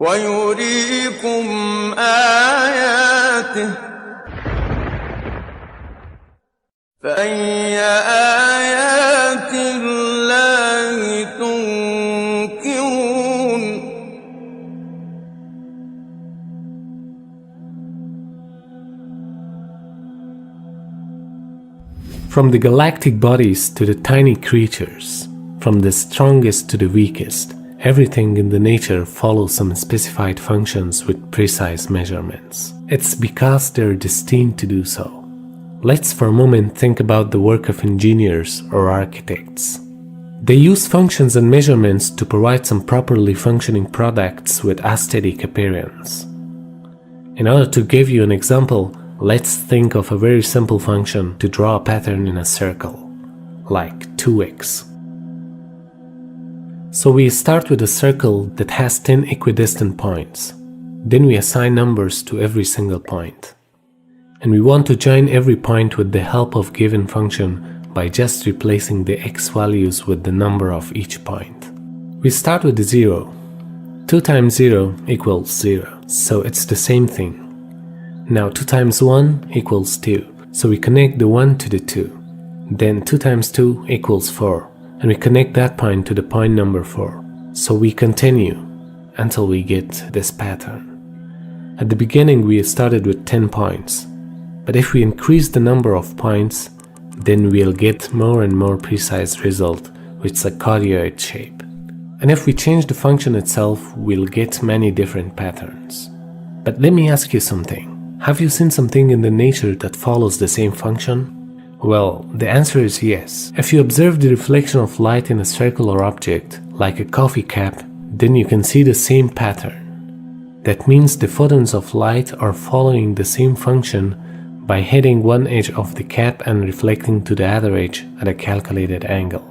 ويريكم آياته فأي آيات الله تنكرون From the galactic bodies to the tiny creatures, from the strongest to the weakest, everything in the nature follows some specified functions with precise measurements. It's because they're destined to do so. Let's for a moment think about the work of engineers or architects. They use functions and measurements to provide some properly functioning products with aesthetic appearance. In order to give you an example, let's think of a very simple function to draw a pattern in a circle, like 2x. So we start with a circle that has 10 equidistant points. Then we assign numbers to every single point. And we want to join every point with the help of given function by just replacing the x values with the number of each point. We start with the 0. 2 times 0 equals 0, so it's the same thing. Now 2 times 1 equals 2, so we connect the 1 to the 2. Then 2 times 2 equals 4, and we connect that point to the point number 4. So we continue until we get this pattern. At the beginning we started with 10 points, but if we increase the number of points, then we'll get more and more precise result with a cardioid shape. And if we change the function itself, we'll get many different patterns. But let me ask you something. Have you seen something in the nature that follows the same function? Well, the answer is yes. If you observe the reflection of light in a circle or object, like a coffee cup, then you can see the same pattern. That means the photons of light are following the same function by hitting one edge of the cup and reflecting to the other edge at a calculated angle.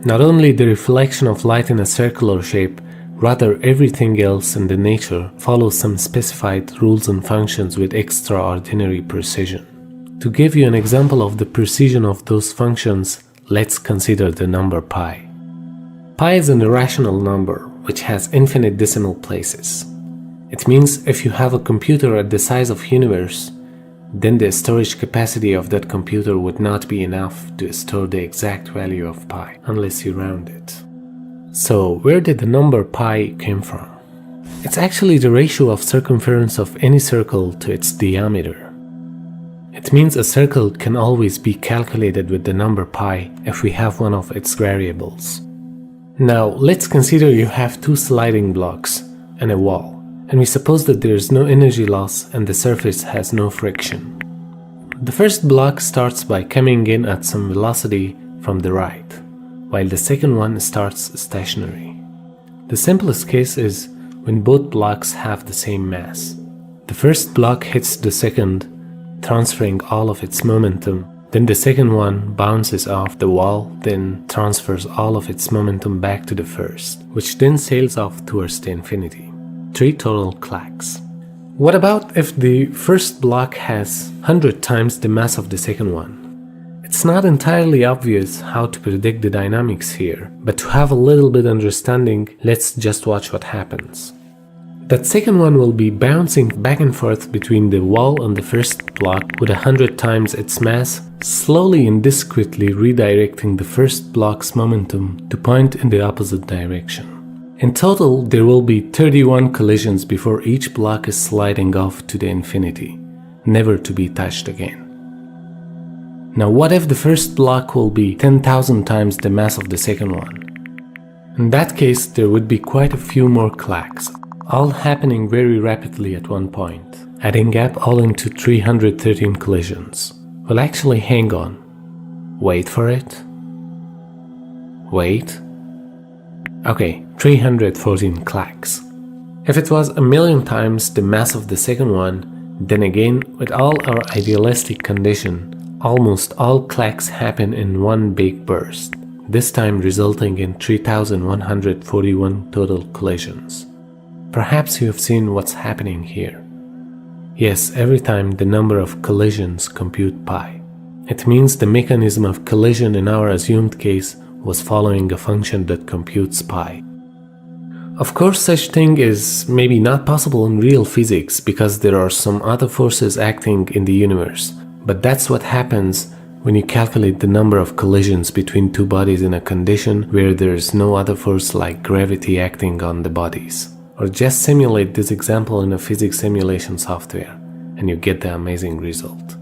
Not only the reflection of light in a circular shape, rather everything else in the nature follows some specified rules and functions with extraordinary precision. To give you an example of the precision of those functions, let's consider the number pi. Pi is an irrational number which has infinite decimal places. It means if you have a computer at the size of universe, then the storage capacity of that computer would not be enough to store the exact value of pi unless you round it. So where did the number pi come from? It's actually the ratio of circumference of any circle to its diameter. It means a circle can always be calculated with the number pi if we have one of its variables. Now let's consider you have 2 sliding blocks and a wall, and we suppose that there is no energy loss and the surface has no friction. The first block starts by coming in at some velocity from the right, while the second one starts stationary. The simplest case is when both blocks have the same mass. The first block hits the second, transferring all of its momentum. Then the second one bounces off the wall, then transfers all of its momentum back to the first, which then sails off towards the infinity. 3 total clacks. What about if the first block has 100 times the mass of the second one? It's not entirely obvious how to predict the dynamics here, but to have a little bit understanding, let's just watch what happens. That second one will be bouncing back and forth between the wall and the first block with 100 times its mass, slowly and discreetly redirecting the first block's momentum to point in the opposite direction. In total, there will be 31 collisions before each block is sliding off to the infinity, never to be touched again. Now what if the first block will be 10,000 times the mass of the second one? In that case, there would be quite a few more clacks, all happening very rapidly at one point, adding up all into 313 collisions. Well, actually, hang on. Wait for it. Wait. Okay, 314 clacks. If it was 1,000,000 times the mass of the second one, then again, with all our idealistic condition, almost all clacks happen in one big burst, this time resulting in 3,141 total collisions. Perhaps you have seen what's happening here. Yes, every time the number of collisions compute pi. It means the mechanism of collision in our assumed case was following a function that computes pi. Of course, such thing is maybe not possible in real physics because there are some other forces acting in the universe, but that's what happens when you calculate the number of collisions between two bodies in a condition where there is no other force like gravity acting on the bodies. Or just simulate this example in a physics simulation software, and you get the amazing result.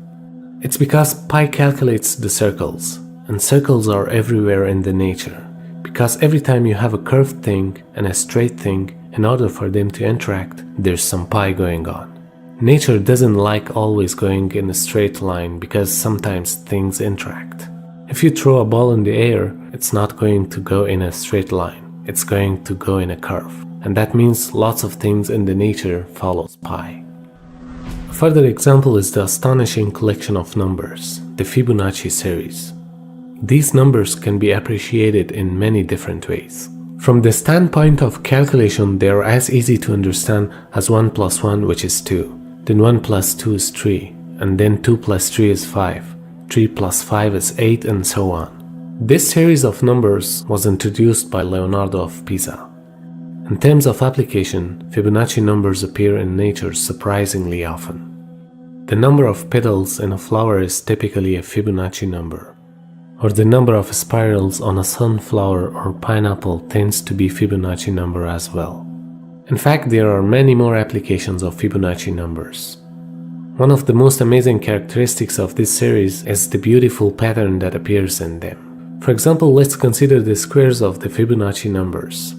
It's because pi calculates the circles, and circles are everywhere in the nature. Because every time you have a curved thing and a straight thing, in order for them to interact, there's some pi going on. Nature doesn't like always going in a straight line because sometimes things interact. If you throw a ball in the air, it's not going to go in a straight line, it's going to go in a curve. And that means lots of things in the nature follows pi. A further example is the astonishing collection of numbers, the Fibonacci series. These numbers can be appreciated in many different ways. From the standpoint of calculation, they are as easy to understand as 1 plus 1, which is 2. Then 1 plus 2 is 3, and then 2 plus 3 is 5, 3 plus 5 is 8, and so on. This series of numbers was introduced by Leonardo of Pisa. In terms of application, Fibonacci numbers appear in nature surprisingly often. The number of petals in a flower is typically a Fibonacci number, or the number of spirals on a sunflower or pineapple tends to be Fibonacci number as well. In fact, there are many more applications of Fibonacci numbers. One of the most amazing characteristics of this series is the beautiful pattern that appears in them. For example, let's consider the squares of the Fibonacci numbers.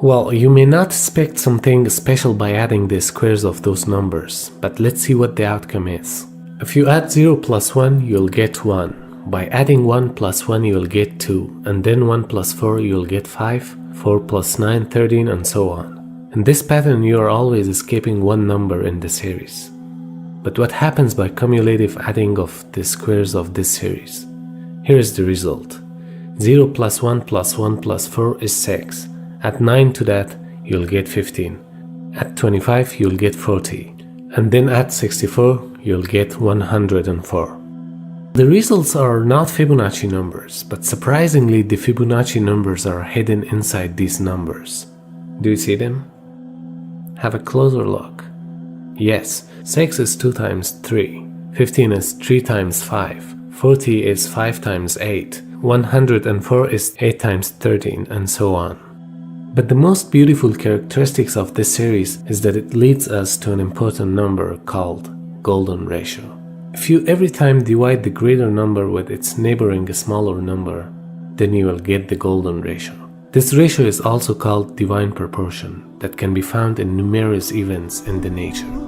Well, you may not expect something special by adding the squares of those numbers, but let's see what the outcome is. If you add 0 plus 1, you'll get 1. By adding 1 plus 1, you'll get 2, and then 1 plus 4, you'll get 5, 4 plus 9, 13, and so on. In this pattern, you are always escaping one number in the series. But what happens by cumulative adding of the squares of this series? Here is the result. 0 plus 1 plus 1 plus 4 is 6. Add 9 to that, you'll get 15. Add 25, you'll get 40. And then add 64, you'll get 104. The results are not Fibonacci numbers, but surprisingly the Fibonacci numbers are hidden inside these numbers. Do you see them? Have a closer look. Yes, 6 is 2 times 3, 15 is 3 times 5, 40 is 5 times 8, 104 is 8 times 13, and so on. But the most beautiful characteristics of this series is that it leads us to an important number called golden ratio. If you every time divide the greater number with its neighboring smaller number, then you will get the golden ratio. This ratio is also called divine proportion that can be found in numerous events in the nature.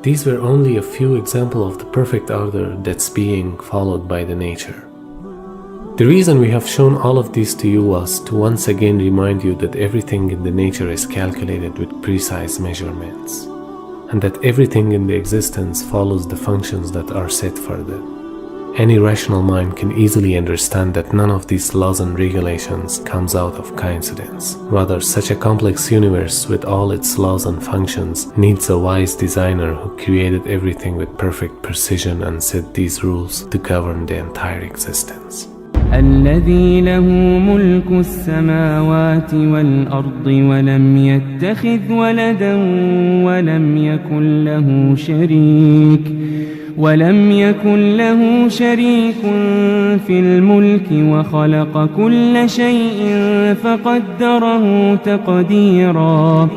These were only a few examples of the perfect order that's being followed by the nature. The reason we have shown all of these to you was to once again remind you that everything in the nature is calculated with precise measurements, and that everything in the existence follows the functions that are set for them. Any rational mind can easily understand that none of these laws and regulations comes out of coincidence. Rather, such a complex universe with all its laws and functions needs a wise designer who created everything with perfect precision and set these rules to govern the entire existence. الذي له ملك السماوات والأرض ولم يتخذ ولدا ولم يكن له شريك في الملك وخلق كل شيء فقدره تقديرا